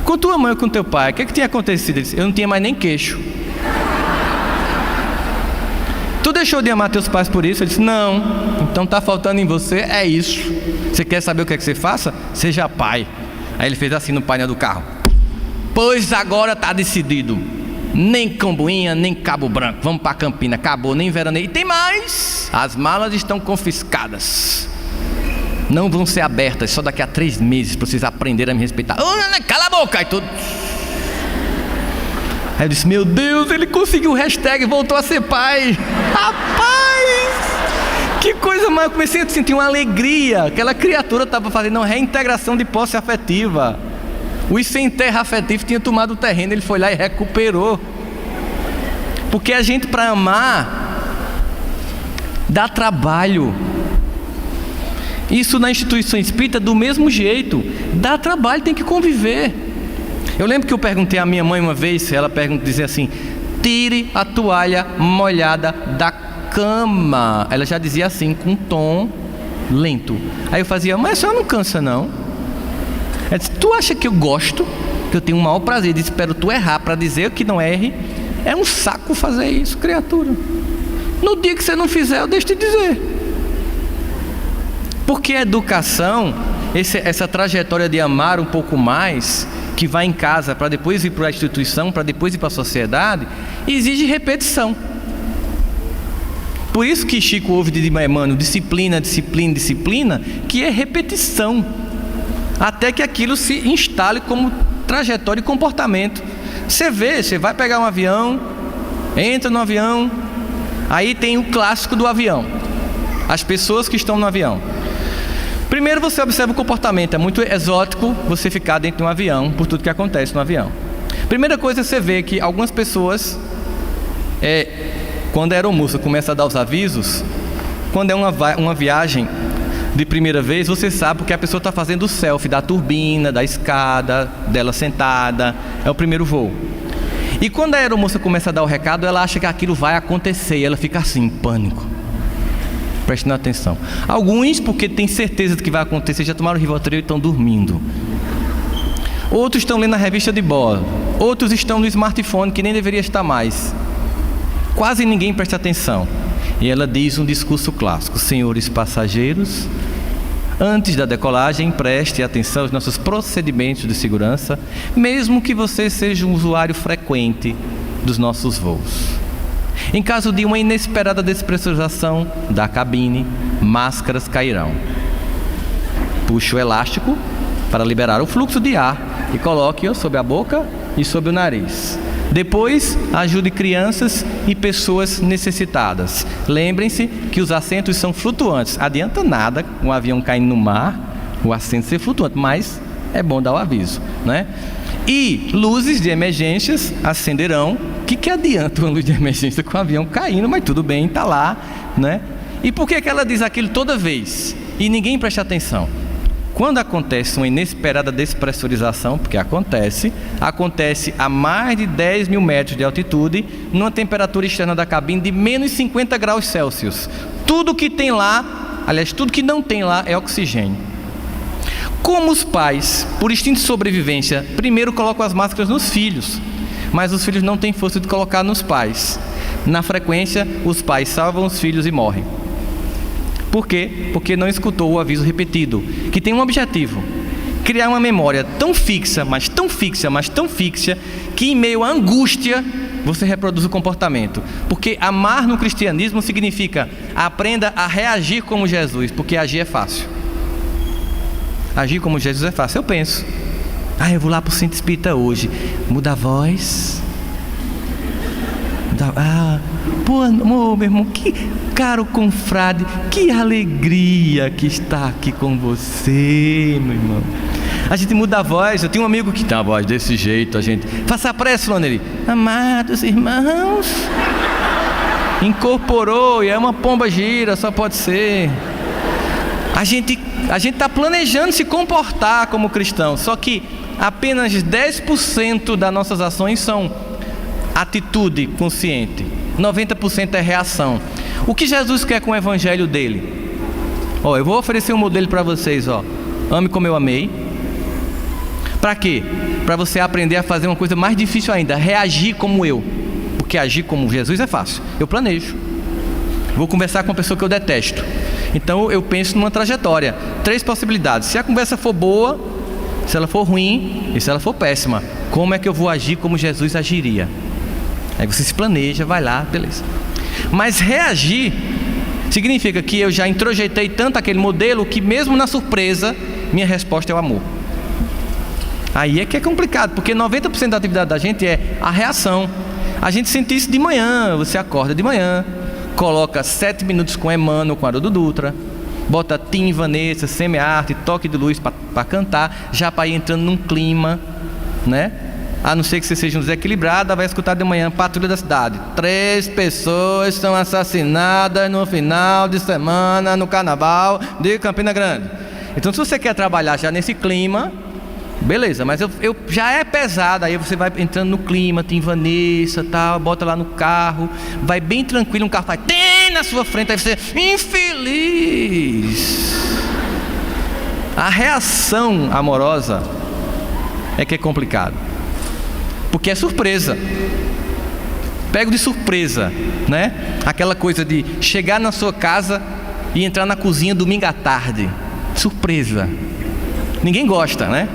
com tua mãe ou com teu pai, o que é que tinha acontecido? Ele disse, eu não tinha mais nem queixo. Tu deixou de amar teus pais por isso? Ele disse, não. Então tá faltando em você, é isso. Você quer saber o que é que você faça? Seja pai. Aí ele fez assim no painel do carro. Pois agora tá decidido. Nem Camboinha, nem Cabo Branco. Vamos para Campina, acabou, nem veraneio. E tem mais. As malas estão confiscadas. Não vão ser abertas, só daqui a 3 meses para vocês aprenderem a me respeitar. Cala a boca! E tudo. Aí eu disse, meu Deus, ele conseguiu o hashtag e voltou a ser pai. Rapaz, que coisa mais. Eu comecei a sentir uma alegria. Aquela criatura estava fazendo uma reintegração de posse afetiva. O sem terra afetivo tinha tomado o terreno, ele foi lá e recuperou. Porque a gente, para amar, dá trabalho. Isso na instituição espírita do mesmo jeito. Dá trabalho, tem que conviver. Eu lembro que eu perguntei à minha mãe uma vez, ela dizia assim, tire a toalha molhada da cama. Ela já dizia assim, com um tom lento. Aí eu fazia, mas a senhora não cansa não? Ela disse, tu acha que eu gosto? Que eu tenho o maior prazer de espero tu errar para dizer que não erre? É um saco fazer isso, criatura. No dia que você não fizer, eu deixo de dizer. Porque a educação, essa trajetória de amar um pouco mais, que vai em casa para depois ir para a instituição, para depois ir para a sociedade, exige repetição. Por isso que Chico ouve de Emmanuel, disciplina, disciplina, disciplina, que é repetição, até que aquilo se instale como trajetória e comportamento. Você vê, você vai pegar um avião, entra no avião, aí tem o clássico do avião, as pessoas que estão no avião. Primeiro você observa o comportamento, é muito exótico você ficar dentro de um avião, por tudo que acontece no avião. Primeira coisa, você vê que algumas pessoas, quando a aeromoça começa a dar os avisos, quando é uma viagem de primeira vez, você sabe porque a pessoa está fazendo o selfie da turbina, da escada, dela sentada, é o primeiro voo. E quando a aeromoça começa a dar o recado, ela acha que aquilo vai acontecer, e ela fica assim, em pânico, prestando atenção. Alguns, porque tem certeza de que vai acontecer, já tomaram Rivotril e estão dormindo. Outros estão lendo a revista de bordo. Outros estão no smartphone, que nem deveria estar mais. Quase ninguém presta atenção. E ela diz um discurso clássico: senhores passageiros, antes da decolagem, preste atenção aos nossos procedimentos de segurança, mesmo que você seja um usuário frequente dos nossos voos. Em caso de uma inesperada despressurização da cabine, máscaras cairão. Puxe o elástico para liberar o fluxo de ar e coloque-o sob a boca e sob o nariz. Depois, ajude crianças e pessoas necessitadas. Lembrem-se que os assentos são flutuantes. Adianta nada um avião caindo no mar, o assento ser flutuante, mas é bom dar o aviso, né? E luzes de emergências acenderão. O que adianta uma luz de emergência com o avião caindo? Mas tudo bem, está lá, né? E por que ela diz aquilo toda vez e ninguém presta atenção? Quando acontece uma inesperada despressurização, porque acontece a mais de 10 mil metros de altitude, numa temperatura externa da cabine de menos 50 graus Celsius. Tudo que tem lá, aliás, tudo que não tem lá é oxigênio. Como os pais, por instinto de sobrevivência, primeiro colocam as máscaras nos filhos, mas os filhos não têm força de colocar nos pais. Na frequência, os pais salvam os filhos e morrem. Por quê? Porque não escutou o aviso repetido, que tem um objetivo: criar uma memória tão fixa, mas tão fixa, mas tão fixa, que em meio à angústia você reproduz o comportamento. Porque amar no cristianismo significa aprenda a reagir como Jesus, porque agir é fácil. Agir como Jesus é fácil. Eu penso, eu vou lá para o centro espírita hoje, muda a voz. Pô, amor, meu irmão, que caro confrade, que alegria que está aqui com você, meu irmão. A gente muda a voz. Eu tenho um amigo que tem uma voz desse jeito. A gente faça a prece, Flannery. Amados irmãos, incorporou, e é uma pomba gira, só pode ser. A gente está planejando se comportar como cristão, só que apenas 10% das nossas ações são atitude consciente, 90% é reação. O que Jesus quer com o evangelho dele? Eu vou oferecer um modelo para vocês. Ame como eu amei. Para quê? Para você aprender a fazer uma coisa mais difícil ainda: reagir como eu. Porque agir como Jesus é fácil. Eu planejo. Vou conversar com uma pessoa que eu detesto, então eu penso numa trajetória, 3 possibilidades. Se a conversa for boa, se ela for ruim e se ela for péssima, como é que eu vou agir como Jesus agiria? Aí você se planeja, vai lá, beleza. Mas reagir significa que eu já introjetei tanto aquele modelo que mesmo na surpresa, minha resposta é o amor. Aí é que é complicado, porque 90% da atividade da gente é a reação. A gente sente isso de manhã. Você acorda de manhã, coloca 7 minutos com Emmanuel, com Haroldo Dutra, bota Tim, Vanessa, Semi-Arte, Toque de Luz para cantar, já para ir entrando num clima, né? A não ser que você seja um desequilibrado, vai escutar de manhã Patrulha da Cidade. 3 pessoas são assassinadas no final de semana no Carnaval de Campina Grande. Então, se você quer trabalhar já nesse clima, beleza, mas eu já é pesado. Aí você vai entrando no clima, tem Vanessa, tal, bota lá no carro, vai bem tranquilo, um carro vai tem na sua frente, aí você, infeliz. A reação amorosa é que é complicado, porque é surpresa. Pego de surpresa, né? Aquela coisa de chegar na sua casa e entrar na cozinha domingo à tarde. Surpresa. Ninguém gosta, né?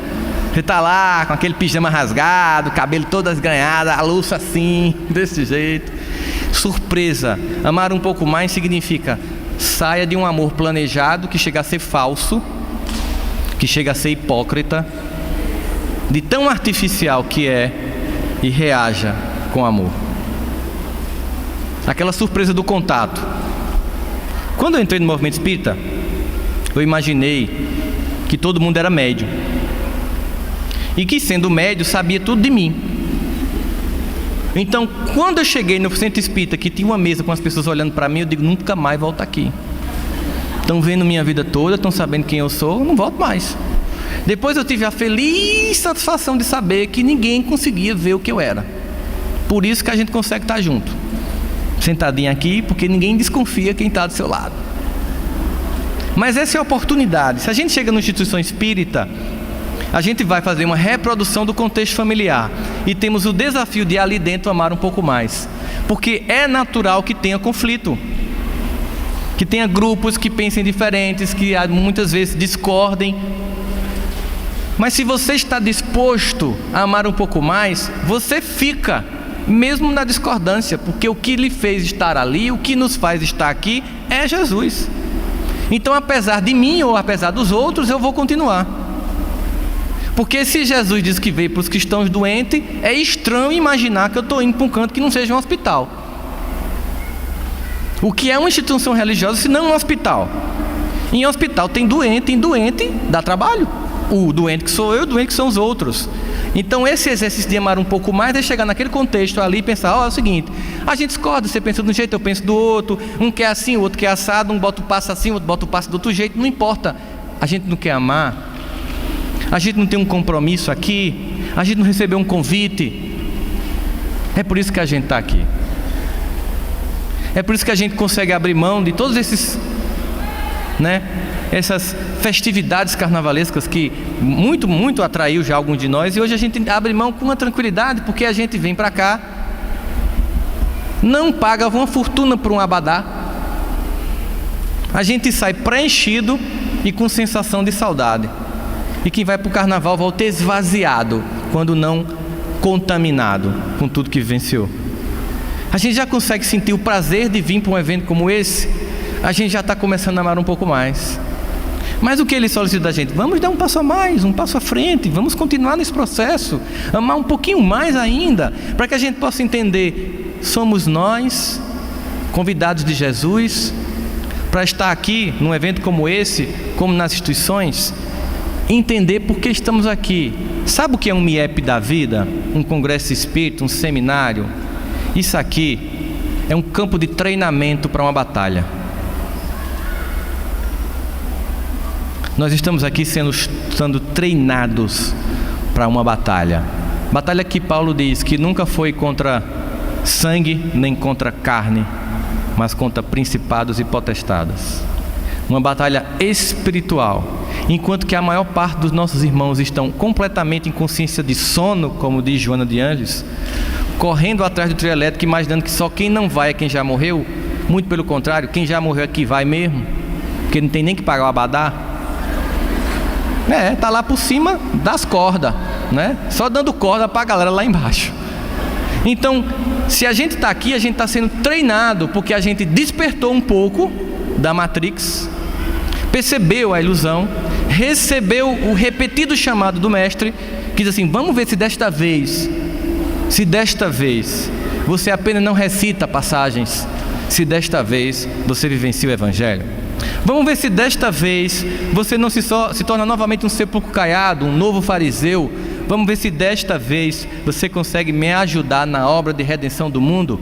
Você tá lá com aquele pijama rasgado, cabelo todo esganhado, a luz assim, desse jeito. Surpresa. Amar um pouco mais significa saia de um amor planejado que chega a ser falso, que chega a ser hipócrita, de tão artificial que é, e reaja com amor. Aquela surpresa do contato. Quando eu entrei no movimento espírita, eu imaginei que todo mundo era médium, e que sendo médium sabia tudo de mim. Então, quando eu cheguei no centro espírita, que tinha uma mesa com as pessoas olhando para mim, eu digo, nunca mais volto aqui. Estão vendo minha vida toda, estão sabendo quem eu sou, não volto mais. Depois eu tive a feliz satisfação de saber que ninguém conseguia ver o que eu era. Por isso que a gente consegue estar junto, sentadinho aqui, porque ninguém desconfia quem está do seu lado. Mas essa é a oportunidade. Se a gente chega numa instituição espírita, a gente vai fazer uma reprodução do contexto familiar. E temos o desafio de ali dentro amar um pouco mais. Porque é natural que tenha conflito. Que tenha grupos que pensem diferentes, que muitas vezes discordem. Mas se você está disposto a amar um pouco mais, você fica, mesmo na discordância. Porque o que lhe fez estar ali, o que nos faz estar aqui, é Jesus. Então, apesar de mim ou apesar dos outros, eu vou continuar. Porque se Jesus diz que veio para os cristãos doentes, é estranho imaginar que eu estou indo para um canto que não seja um hospital. O que é uma instituição religiosa se não um hospital? Em hospital tem doente dá trabalho. O doente que sou eu, o doente que são os outros. Então esse exercício de amar um pouco mais é chegar naquele contexto ali e pensar, é o seguinte, a gente discorda, você pensa de um jeito, eu penso do outro, um quer assim, o outro quer assado, um bota o passo assim, o outro bota o passo do outro jeito, não importa. A gente não quer amar, a gente não tem um compromisso aqui, a gente não recebeu um convite. É por isso que a gente está aqui. É por isso que a gente consegue abrir mão de todos esses, essas festividades carnavalescas que muito atraiu já alguns de nós, e hoje a gente abre mão com uma tranquilidade, porque a gente vem para cá, não paga uma fortuna por um abadá, a gente sai preenchido e com sensação de saudade. E quem vai para o carnaval volta esvaziado, quando não contaminado com tudo que vivenciou. A gente já consegue sentir o prazer de vir para um evento como esse. A gente já está começando a amar um pouco mais. Mas o que ele solicita da gente? Vamos dar um passo a mais, um passo à frente. Vamos continuar nesse processo. Amar um pouquinho mais ainda. Para que a gente possa entender. Somos nós, convidados de Jesus, para estar aqui num evento como esse, como nas instituições, entender por que estamos aqui. Sabe o que é um MIEP da vida? Um congresso espírita, um seminário? Isso aqui é um campo de treinamento para uma batalha. Nós estamos aqui sendo treinados para uma batalha. Batalha que Paulo diz que nunca foi contra sangue nem contra carne, mas contra principados e potestades. Uma batalha espiritual. Enquanto que a maior parte dos nossos irmãos estão completamente em consciência de sono, como diz Joana de Ângeles, correndo atrás do trio elétrico, imaginando que só quem não vai é quem já morreu. Muito pelo contrário, quem já morreu aqui vai mesmo, porque não tem nem que pagar o abadá. Tá lá por cima das cordas, só dando corda para a galera lá embaixo. Então, se a gente está aqui, a gente está sendo treinado, porque a gente despertou um pouco da Matrix, percebeu a ilusão, recebeu o repetido chamado do mestre, que diz assim, vamos ver se desta vez você apenas não recita passagens, se desta vez você vivencia o Evangelho. Vamos ver se desta vez você não se torna novamente um sepulcro caiado, um novo fariseu. Vamos ver se desta vez você consegue me ajudar na obra de redenção do mundo.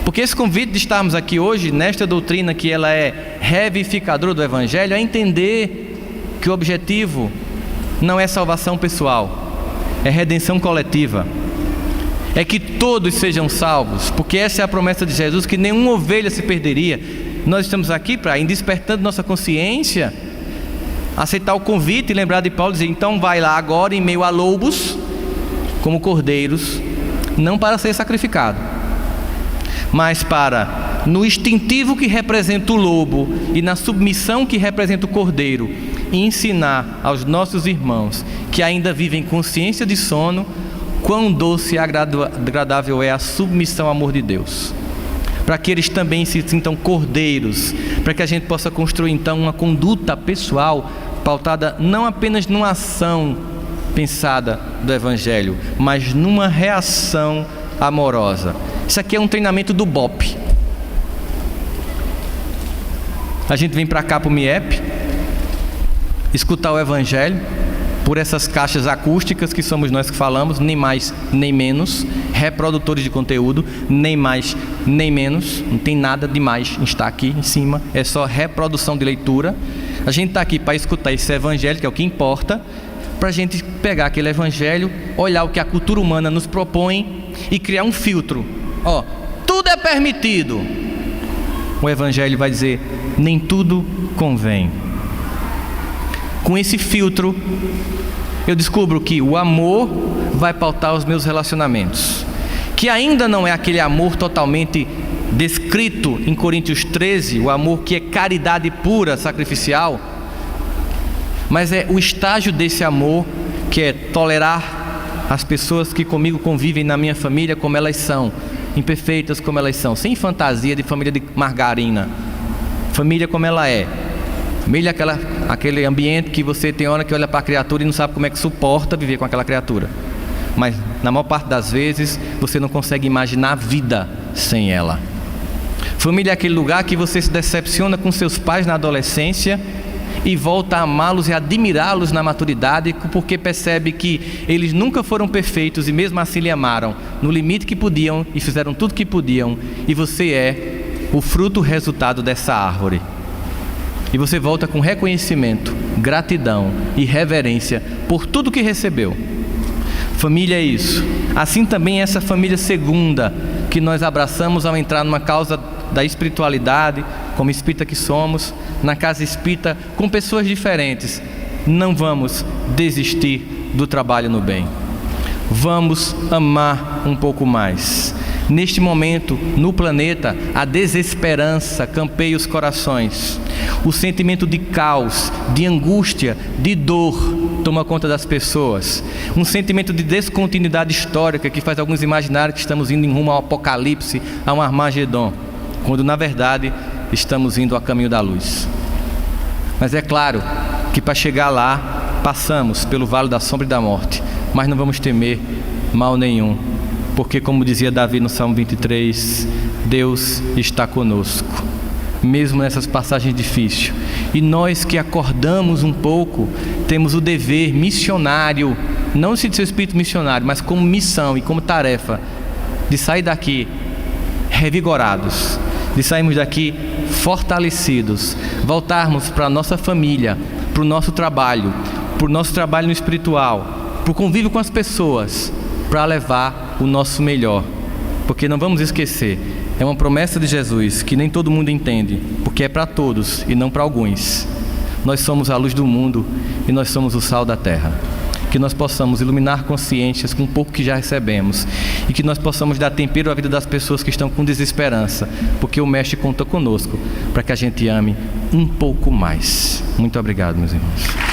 Porque esse convite de estarmos aqui hoje, nesta doutrina que ela é revivificadora do Evangelho, é entender que o objetivo não é salvação pessoal, é redenção coletiva. É que todos sejam salvos, porque essa é a promessa de Jesus, que nenhuma ovelha se perderia. Nós estamos aqui para ir despertando nossa consciência, aceitar o convite e lembrar de Paulo, dizer, então vai lá agora em meio a lobos, como cordeiros, não para ser sacrificado, mas para, no instintivo que representa o lobo e na submissão que representa o cordeiro, ensinar aos nossos irmãos que ainda vivem consciência de sono, quão doce e agradável é a submissão ao amor de Deus, para que eles também se sintam cordeiros, para que a gente possa construir então uma conduta pessoal pautada não apenas numa ação pensada do Evangelho, mas numa reação amorosa. Isso aqui é um treinamento do BOP. A gente vem para cá para o MIEP, escutar o Evangelho, por essas caixas acústicas que somos nós que falamos, nem mais nem menos, reprodutores de conteúdo, nem mais nem menos, não tem nada demais em estar aqui em cima, é só reprodução de leitura. A gente está aqui para escutar esse evangelho, que é o que importa, para a gente pegar aquele evangelho, olhar o que a cultura humana nos propõe e criar um filtro. Tudo é permitido. O evangelho vai dizer, nem tudo convém. Com esse filtro, eu descubro que o amor vai pautar os meus relacionamentos, que ainda não é aquele amor totalmente descrito em Coríntios 13, o amor que é caridade pura, sacrificial, mas é o estágio desse amor que é tolerar as pessoas que comigo convivem na minha família como elas são, imperfeitas como elas são, sem fantasia de família de margarina, família como ela é. Família é aquele ambiente que você tem hora que olha para a criatura e não sabe como é que suporta viver com aquela criatura. Mas na maior parte das vezes você não consegue imaginar a vida sem ela. Família é aquele lugar que você se decepciona com seus pais na adolescência e volta a amá-los e admirá-los na maturidade, porque percebe que eles nunca foram perfeitos e mesmo assim lhe amaram no limite que podiam e fizeram tudo que podiam, e você é o fruto, resultado dessa árvore. E você volta com reconhecimento, gratidão e reverência por tudo que recebeu. Família é isso. Assim também é essa família segunda que nós abraçamos ao entrar numa causa da espiritualidade, como espírita que somos, na casa espírita, com pessoas diferentes. Não vamos desistir do trabalho no bem. Vamos amar um pouco mais. Neste momento, no planeta, a desesperança campeia os corações. O sentimento de caos, de angústia, de dor toma conta das pessoas. Um sentimento de descontinuidade histórica que faz alguns imaginarem que estamos indo em rumo ao apocalipse, a um Armagedon, quando na verdade estamos indo a caminho da luz. Mas é claro que para chegar lá, passamos pelo vale da sombra e da morte, mas não vamos temer mal nenhum, porque como dizia Davi no Salmo 23, Deus está conosco, mesmo nessas passagens difíceis. E nós que acordamos um pouco, temos o dever missionário, não se seu espírito missionário, mas como missão e como tarefa, de sair daqui revigorados, de sairmos daqui fortalecidos, voltarmos para a nossa família, para o nosso trabalho no espiritual, para o convívio com as pessoas, para levar o nosso melhor. Porque não vamos esquecer, é uma promessa de Jesus que nem todo mundo entende, porque é para todos e não para alguns. Nós somos a luz do mundo e nós somos o sal da terra. Que nós possamos iluminar consciências com o pouco que já recebemos e que nós possamos dar tempero à vida das pessoas que estão com desesperança, porque o Mestre conta conosco para que a gente ame um pouco mais. Muito obrigado, meus irmãos.